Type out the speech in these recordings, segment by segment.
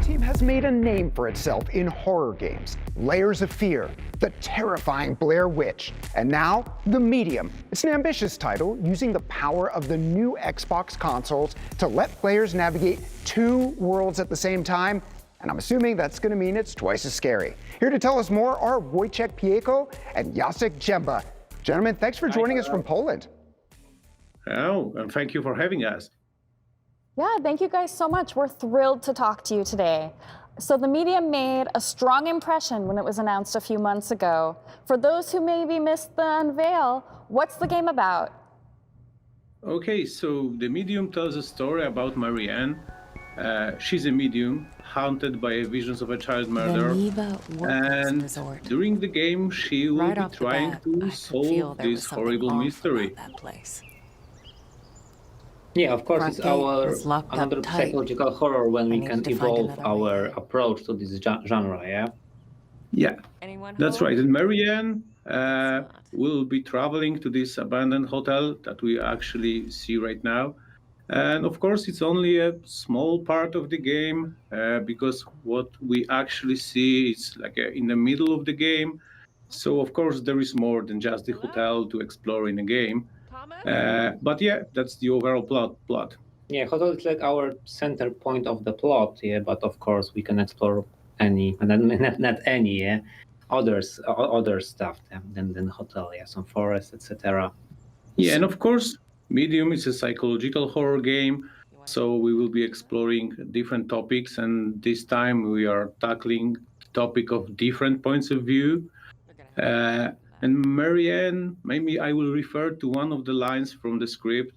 Team has made a name for itself in horror games. Layers of Fear, the terrifying Blair Witch, and now The Medium. It's an ambitious title using the power of the new Xbox consoles to let players navigate two worlds at the same time, and I'm assuming that's going to mean it's twice as scary. Here to tell us more are Wojciech Piiejko and Jacek Zieba. Gentlemen, thanks for joining us from Poland. Oh, and thank you for having us. Yeah, thank you guys so much. We're thrilled to talk to you today. So The Medium made a strong impression when it was announced a few months ago. For those who maybe missed the unveil, what's the game about? Okay, so The Medium tells a story about Marianne. She's a medium, haunted by visions of a child murder. And during the game, she will be trying to solve this horrible mystery. Yeah, of course, it's another psychological horror when we can evolve our approach to this genre, yeah? Yeah, that's right. And Marianne will be traveling to this abandoned hotel that we actually see right now. And of course, it's only a small part of the game because what we actually see is like in the middle of the game. So of course, there is more than just the hotel to explore in the game. But yeah, that's the overall plot. Yeah, hotel is like our center point of the plot, yeah, but of course we can explore any, not any, yeah, other stuff than hotel, yeah, some forest, etc. Yeah, and of course, Medium is a psychological horror game, so we will be exploring different topics, and this time we are tackling the topic of different points of view. And Marianne, maybe I will refer to one of the lines from the script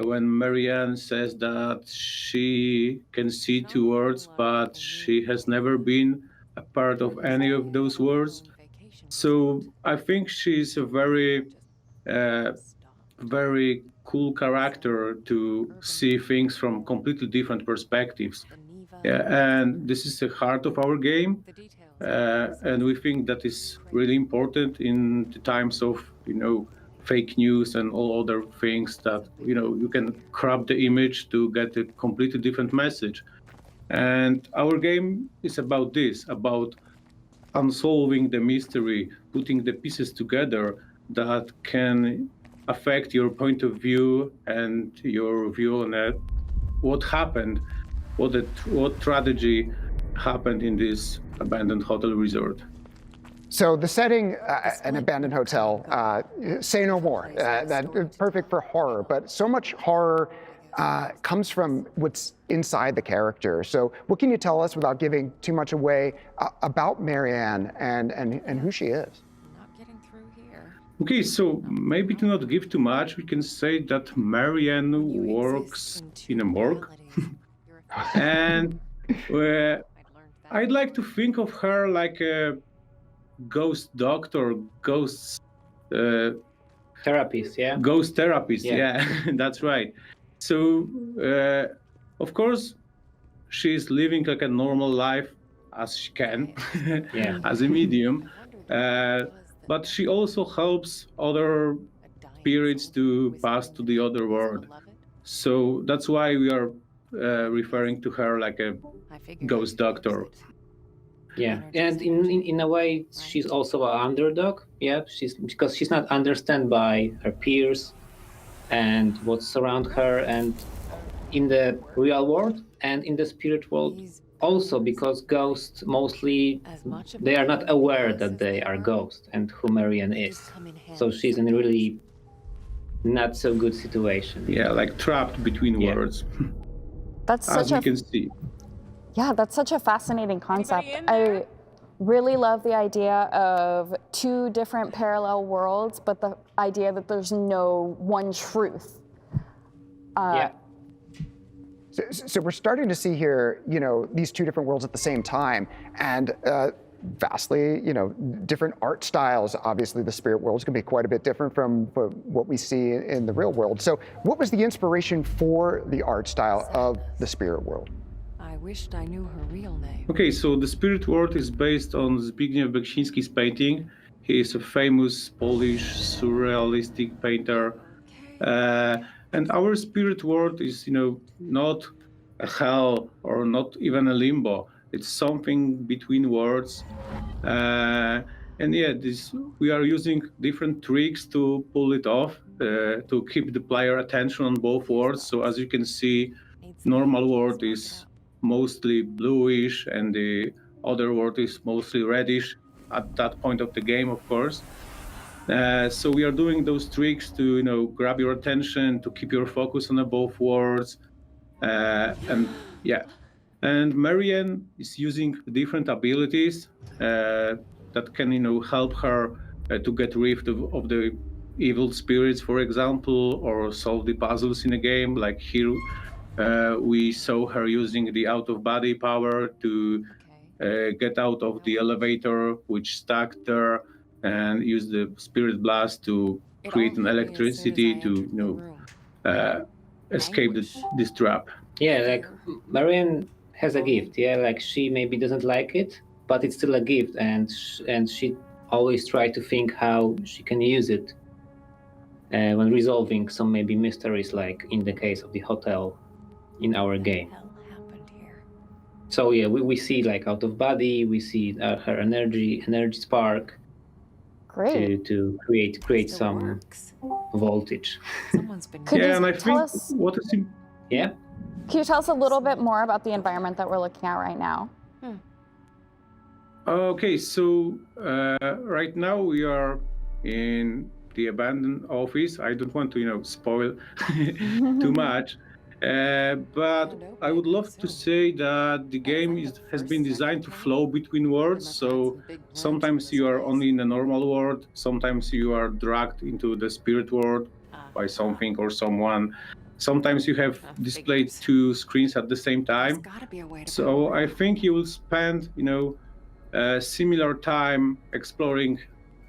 when Marianne says that she can see two worlds, but she has never been a part of any of those worlds. So I think she's a very cool character to see things from completely different perspectives. And this is the heart of our game. And we think that is really important in the times of, fake news and all other things that, you can crop the image to get a completely different message. And our game is about this, about unsolving the mystery, putting the pieces together that can affect your point of view and your view on what happened, what tragedy happened in this abandoned hotel resort. So the setting, an abandoned hotel, say no more. That's perfect for horror, but so much horror comes from what's inside the character. So what can you tell us without giving too much away about Marianne and who she is? Okay, so maybe to not give too much, we can say that Marianne works in a morgue. And I'd like to think of her like a ghost doctor, ghost therapist, yeah? Ghost therapist, yeah, that's right. So, of course, she's living like a normal life as she can, as a medium. But she also helps other spirits to pass to the other world. So that's why we are referring to her like a ghost doctor. Yeah, and in a way, she's also an underdog. Yeah, because she's not understood by her peers and what's around her, and in the real world and in the spirit world also, because ghosts mostly they are not aware that they are ghosts and who Marianne is. So she's in a really not so good situation. Yeah, like trapped between worlds. That's as we can see. Yeah, that's such a fascinating concept. I really love the idea of two different parallel worlds, but the idea that there's no one truth. So we're starting to see here, these two different worlds at the same time, and vastly, different art styles. Obviously, the spirit world is going to be quite a bit different from what we see in the real world. So what was the inspiration for the art style of the spirit world? I wished I knew her real name. Okay, so the spirit world is based on Zbigniew Beksiński's painting. He is a famous Polish surrealistic painter. And our spirit world is, not a hell or not even a limbo. It's something between words. And yeah, we are using different tricks to pull it off, to keep the player attention on both words. So as you can see, normal word is mostly bluish and the other word is mostly reddish at that point of the game, of course. So we are doing those tricks to grab your attention, to keep your focus on the both words. And yeah. And Marianne is using different abilities that can help her to get rid of the evil spirits, for example, or solve the puzzles in a game. Like here, we saw her using the out-of-body power to get out of the elevator, which stuck there, and use the spirit blast to create an electricity to escape this trap. Yeah, like Marianne has a gift. Yeah, like she maybe doesn't like it, but it's still a gift, and she always try to think how she can use it when resolving some maybe mysteries, like in the case of the hotel in our game. So yeah, we see like out of body, we see her energy spark. Great. To create some voltage. Someone's been Could you Yeah, and I tell think us? what is Yeah. Can you tell us a little bit more about the environment that we're looking at right now? Okay, so right now we are in the abandoned office. I don't want to, spoil too much, but I would love to say that the game has been designed to flow between worlds. So sometimes you are only in the normal world, sometimes you are dragged into the spirit world by something or someone. Sometimes you have displayed two screens at the same time. So I think you will spend, similar time exploring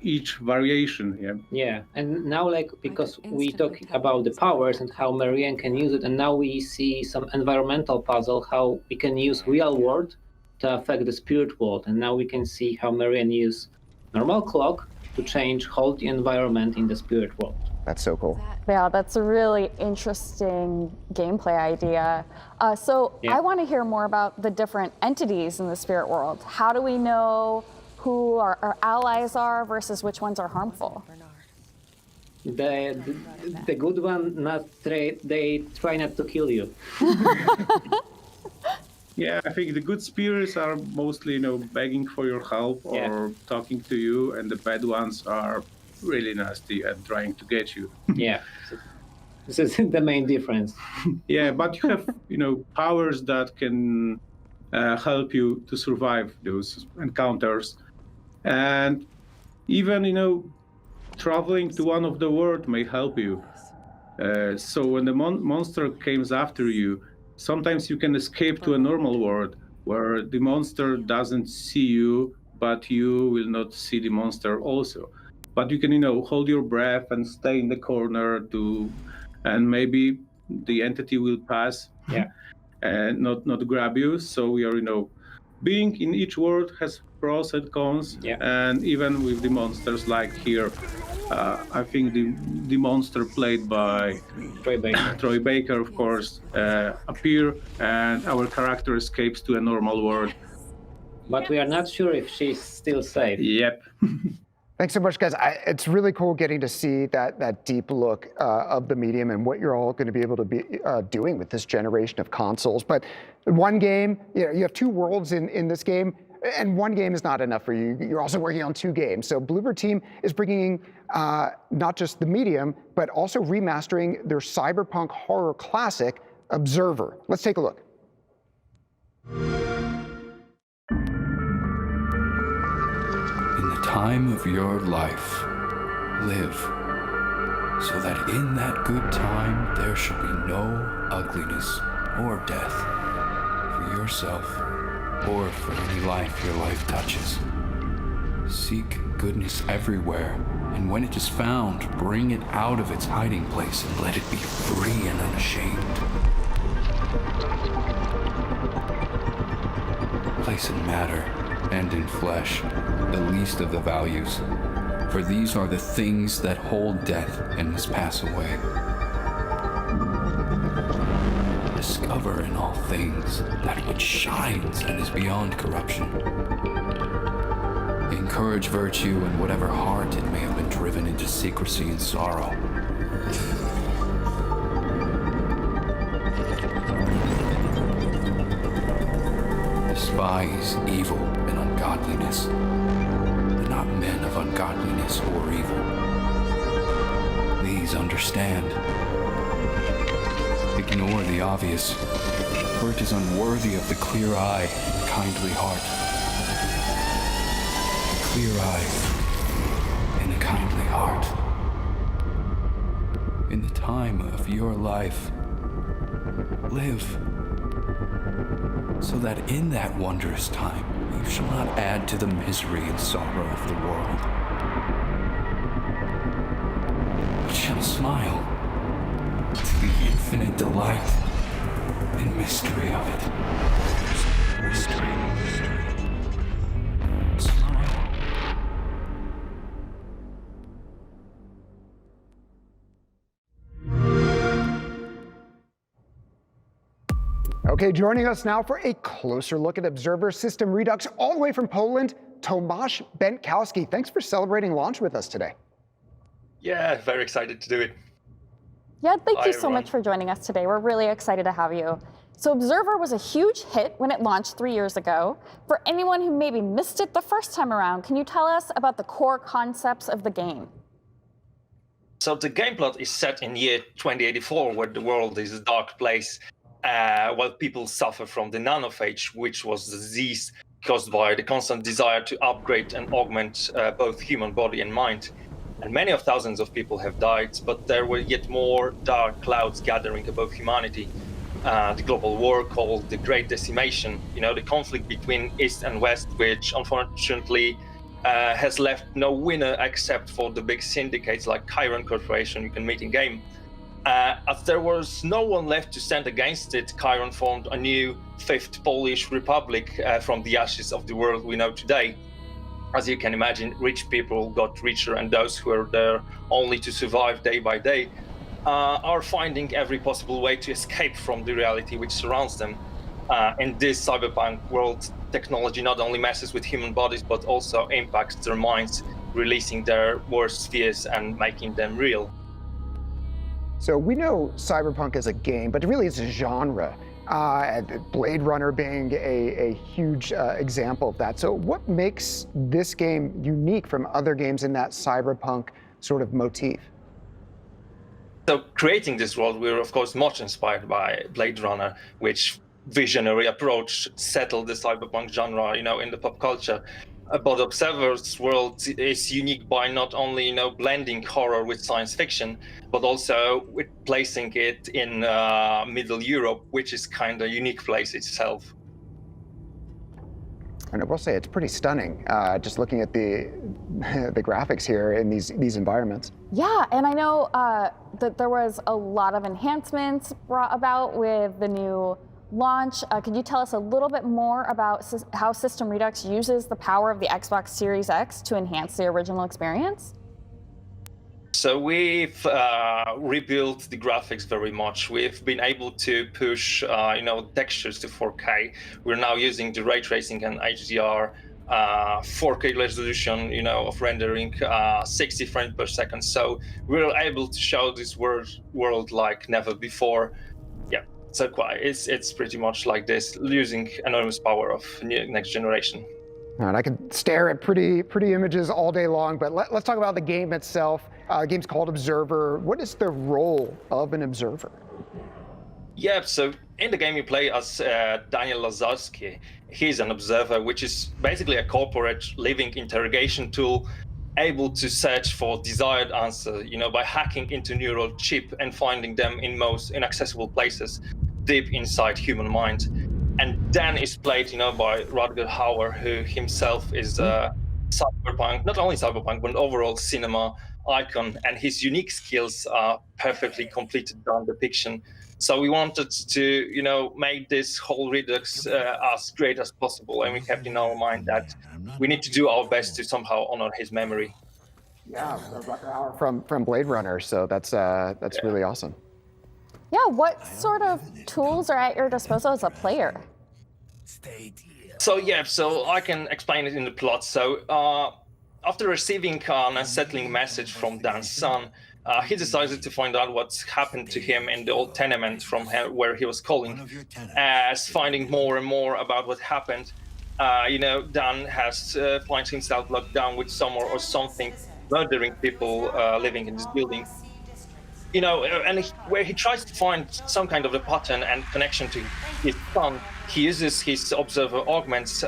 each variation. Yeah, and now like because we talk about the powers and how Marianne can use it, and now we see some environmental puzzle how we can use real world to affect the spirit world, and now we can see how Marianne use normal clock to change whole the environment in the spirit world. That's so cool. Yeah, that's a really interesting gameplay idea. I want to hear more about the different entities in the spirit world. How do we know who our allies are versus which ones are harmful? The good one, they try not to kill you. Yeah, I think the good spirits are mostly, begging for your help or talking to you, and the bad ones are really nasty and trying to get you. Yeah, this is the main difference. Yeah, but you have, powers that can help you to survive those encounters. And even, traveling to one of the world may help you. So when the monster comes after you, sometimes you can escape to a normal world where the monster doesn't see you, but you will not see the monster also. But you can, hold your breath and stay in the corner and maybe the entity will pass and not grab you. So we are, being in each world has pros and cons. Yeah. And even with the monsters like here, I think the monster played by Troy Baker, of course, appear and our character escapes to a normal world. But we are not sure if she's still safe. Yep. Thanks so much, guys. It's really cool getting to see that deep look of the medium and what you're all going to be able to be doing with this generation of consoles. But one game, you have two worlds in this game, and one game is not enough for you. You're also working on two games. So Bloober Team is bringing not just the medium, but also remastering their cyberpunk horror classic, Observer. Let's take a look. Time of your life, live, so that in that good time there shall be no ugliness or death for yourself or for any life your life touches. Seek goodness everywhere, and when it is found, bring it out of its hiding place and let it be free and unashamed. Place in matter and in flesh, the least of the values, for these are the things that hold death and must pass away. Discover in all things that which shines and is beyond corruption. Encourage virtue in whatever heart it may have been driven into secrecy and sorrow. Despise evil and ungodliness, but not men of ungodliness or evil. Please understand. Ignore the obvious, for it is unworthy of the clear eye and kindly heart. A clear eye and a kindly heart. In the time of your life, live, so that in that wondrous time you shall not add to the misery and sorrow of the world, but shall smile to the infinite delight and mystery of it. Mystery. Smile. Okay, joining us now for a closer look at Observer System Redux all the way from Poland, Tomasz Bentkowski. Thanks for celebrating launch with us today. Yeah, very excited to do it. Yeah, thank Hi, you so everyone. much for joining us today. We're really excited to have you. So Observer was a huge hit when it launched 3 years ago. For anyone who maybe missed it the first time around, can you tell us about the core concepts of the game? So the game plot is set in year 2084, where the world is a dark place, while people suffer from the nanophage, which was the disease caused by the constant desire to upgrade and augment both human body and mind. And many of thousands of people have died, but there were yet more dark clouds gathering above humanity. The global war called the Great Decimation, the conflict between East and West, which unfortunately has left no winner except for the big syndicates like Chiron Corporation you can meet in game. As there was no one left to stand against it, Chiron formed a new Fifth Polish Republic from the ashes of the world we know today. As you can imagine, rich people got richer, and those who were there only to survive day by day are finding every possible way to escape from the reality which surrounds them. In this cyberpunk world, technology not only messes with human bodies, but also impacts their minds, releasing their worst fears and making them real. So we know cyberpunk as a game, but really it's a genre. Blade Runner being a huge example of that. So what makes this game unique from other games in that cyberpunk sort of motif? So creating this world, we were of course much inspired by Blade Runner, which visionary approach settled the cyberpunk genre, in the pop culture. But Observer's world is unique by not only, blending horror with science fiction, but also with placing it in Middle Europe, which is kind of a unique place itself. And I will say it's pretty stunning, just looking at the the graphics here in these environments. Yeah, and I know that there was a lot of enhancements brought about with the new launch. Could you tell us a little bit more about how System Redux uses the power of the Xbox Series X to enhance the original experience? So we've rebuilt the graphics very much. We've been able to push, textures to 4K. We're now using the ray tracing and HDR, 4K resolution, of rendering 60 frames per second. So we're able to show this world like never before. Yeah. So it's pretty much like this, using enormous power of next generation. And I could stare at pretty images all day long, but let's talk about the game itself. The game's called Observer. What is the role of an observer? Yeah, so in the game you play as Daniel Lazarski. He's an observer, which is basically a corporate living interrogation tool, able to search for desired answers, by hacking into neural chip and finding them in most inaccessible places, deep inside human mind. And Dan is played, by Rutger Hauer, who himself is a cyberpunk, not only cyberpunk, but overall cinema icon, and his unique skills are perfectly completed down depiction. So we wanted to, make this whole Redux as great as possible, and we kept in our mind that we need to do our best to somehow honor his memory. Yeah, Rutger Hauer from Blade Runner, so that's really awesome. Yeah, what sort of tools are at your disposal as a player? So I can explain it in the plot. So after receiving an unsettling message from Dan's son, he decided to find out what's happened to him in the old tenement from where he was calling. As finding more and more about what happened, Dan has finds himself locked down with someone or something murdering people living in this building. Where he tries to find some kind of a pattern and connection to his son, he uses his observer augments,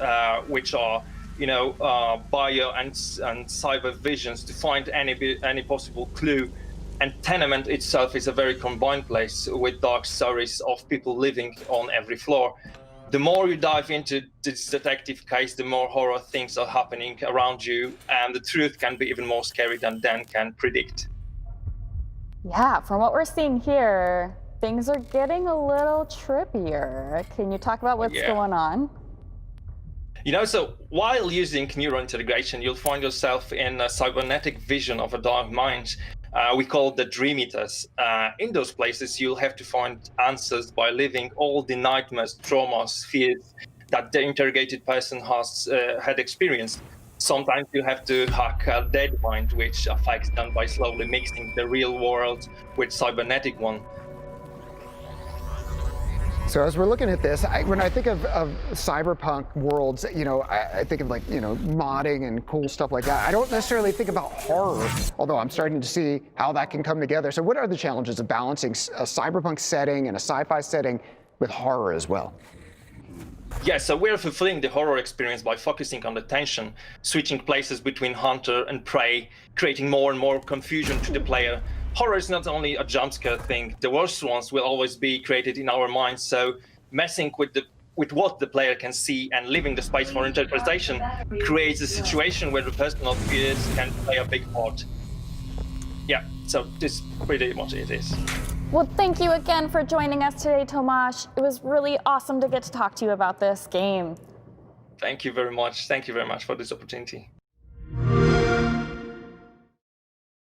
which are, bio and cyber visions, to find any possible clue. And tenement itself is a very combined place with dark stories of people living on every floor. The more you dive into this detective case, the more horror things are happening around you, and the truth can be even more scary than Dan can predict. Yeah, from what we're seeing here, things are getting a little trippier. Can you talk about what's going on? So while using neurointegration, you'll find yourself in a cybernetic vision of a dark mind. We call the Dream Eaters. In those places, you'll have to find answers by living all the nightmares, traumas, fears that the interrogated person had experienced. Sometimes you have to hack a dead mind, which affects them by slowly mixing the real world with cybernetic one. So as we're looking at this, when I think of cyberpunk worlds, I think of modding and cool stuff like that. I don't necessarily think about horror, although I'm starting to see how that can come together. So what are the challenges of balancing a cyberpunk setting and a sci-fi setting with horror as well? Yeah, so we're fulfilling the horror experience by focusing on the tension, switching places between hunter and prey, creating more and more confusion to the player. Horror is not only a jump scare thing, the worst ones will always be created in our minds, so messing with what the player can see and leaving the space for interpretation creates a situation where the personal fears can play a big part. Yeah, so this is pretty much it is. Well, thank you again for joining us today, Tomasz. It was really awesome to get to talk to you about this game. Thank you very much. Thank you very much for this opportunity.